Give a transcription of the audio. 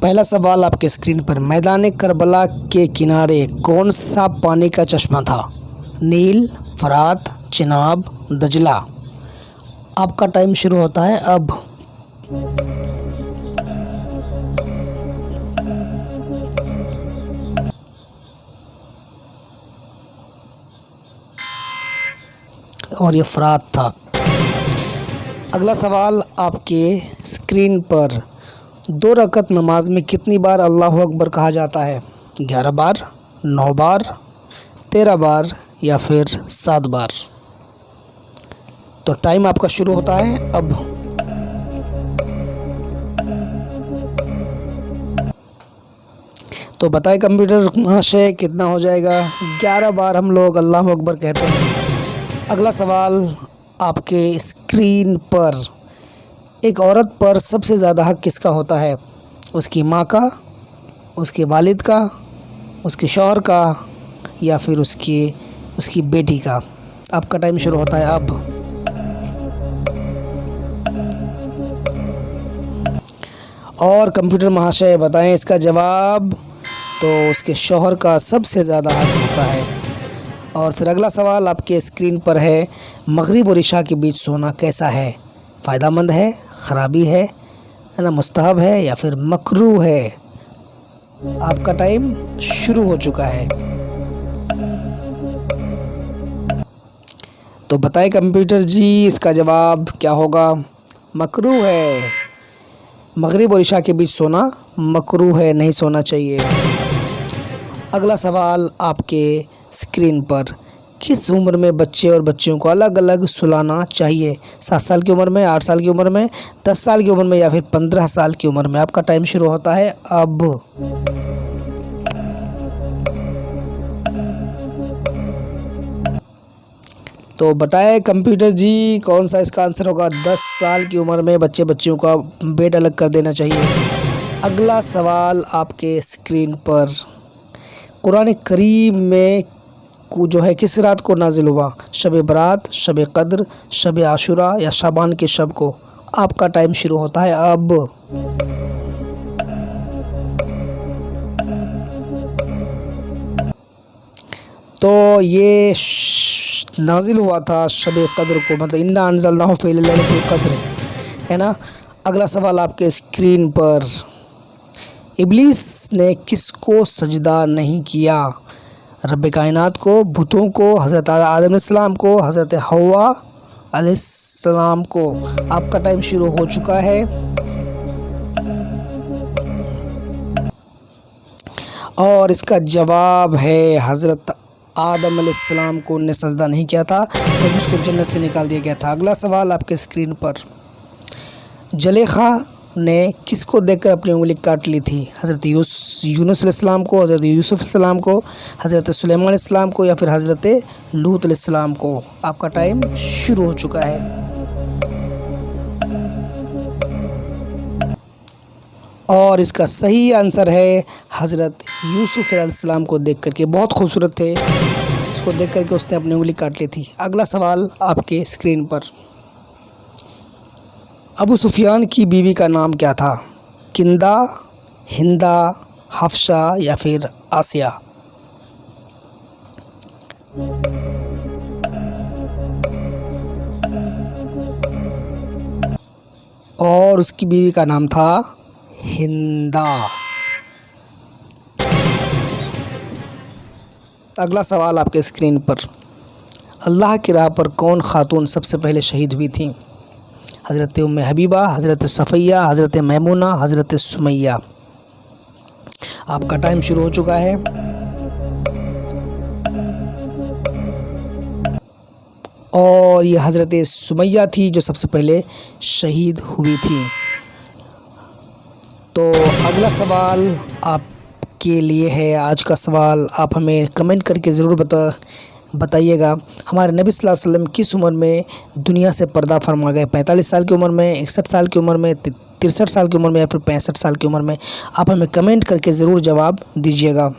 पहला सवाल आपके स्क्रीन पर, मैदान करबला के किनारे कौन सा पानी का चश्मा था? नील, फरात, चिनाब, दजला। आपका टाइम शुरू होता है अब। और ये फरात था। अगला सवाल आपके स्क्रीन पर, 2 रकत नमाज में कितनी बार अल्लाह अकबर कहा जाता है? 11 बार, 9 बार, 13 बार या फिर 7 बार। तो टाइम आपका शुरू होता है अब। तो बताएं कंप्यूटर महाशय कितना हो जाएगा? 11 बार हम लोग अल्लाह अकबर कहते हैं। अगला सवाल आपके स्क्रीन पर, एक औरत पर सबसे ज़्यादा हक किसका होता है? उसकी माँ का, उसके वालिद का, उसके शौहर का या फिर उसकी बेटी का। आपका टाइम शुरू होता है अब। और कंप्यूटर महाशय बताएं इसका जवाब। तो उसके शौहर का सबसे ज़्यादा हक होता है। और फिर अगला सवाल आपके स्क्रीन पर है, मगरिब और इशा के बीच सोना कैसा है? फ़ायदेमंद है, ख़राबी है ना, मुस्तहब है या फिर मकरूह है? आपका टाइम शुरू हो चुका है। तो बताएं कंप्यूटर जी इसका जवाब क्या होगा? मकरूह है। मगरिब और इशा के बीच सोना मकरूह है, नहीं सोना चाहिए। अगला सवाल आपके स्क्रीन पर, किस उम्र में बच्चे और बच्चियों को अलग अलग सुलाना चाहिए? 7 साल की उम्र में, 8 साल की उम्र में, 10 साल की उम्र में या फिर 15 साल की उम्र में? आपका टाइम शुरू होता है अब। तो बताएं कंप्यूटर जी कौन सा इसका आंसर होगा? 10 साल की उम्र में बच्चे बच्चियों का बेड अलग कर देना चाहिए। अगला सवाल आपके स्क्रीन पर, कुरान करीम में जो है किस रात को नाजिल हुआ? शब बरात, शब कद्र, शब आशुरा या शाबान के शब को? आपका टाइम शुरू होता है अब। तो ये नाजिल हुआ था शब कद्र को, मतलब इन्ना अंज़लनाहु फ़ी लैलतिल क़द्र, है ना। अगला सवाल आपके स्क्रीन पर, इब्लीस ने किसको सजदा नहीं किया? रब कायनात को, भूतों को, हज़रत आदम अलैहिस्सलाम को, हज़रत हव्वा अलैहिस्सलाम को? आपका टाइम शुरू हो चुका है। और इसका जवाब है हज़रत आदम अलैहिस्सलाम को उनने सजदा नहीं किया था, तो उसको जन्नत से निकाल दिया गया था। अगला सवाल आपके स्क्रीन पर, ज़ुलेखा ने किसको देखकर अपनी उंगली काट ली थी? हज़रत यूनुस अलैहिस्सलाम को, हज़रत यूसुफ अलैहिस्सलाम को, हज़रत सुलेमान अलैहिस्सलाम को या फिर हज़रत लूत अलैहिस्सलाम को? आपका टाइम शुरू हो चुका है। और इसका सही आंसर है हज़रत यूसुफ अलैहिस्सलाम को देख करके, बहुत खूबसूरत थे, उसको देख करके उसने अपनी उंगली काट ली थी। अगला सवाल आपके स्क्रीन पर, अबू सुफियान की बीवी का नाम क्या था? किंदा, हिंदा, हफ्सा या फिर आसिया? और उसकी बीवी का नाम था हिंदा। अगला सवाल आपके स्क्रीन पर, अल्लाह की राह पर कौन खातून सबसे पहले शहीद हुई थी? हज़रत उम्मे हबीबा, हज़रत सफ़ैया, हज़रत मैमूना, हज़रत सुमैया? आपका टाइम शुरू हो चुका है। और ये हज़रत सुमैया थी जो सबसे पहले शहीद हुई थी। तो अगला सवाल आपके लिए है, आज का सवाल आप हमें कमेंट करके ज़रूर बताइएगा, हमारे नबी सल्लल्लाहु अलैहि वसल्लम किस उम्र में दुनिया से पर्दा फरमा गए? 45 साल की उम्र में, 61 साल की उम्र में, 63 साल की उम्र में या फिर 65 साल की उम्र में? आप हमें कमेंट करके ज़रूर जवाब दीजिएगा।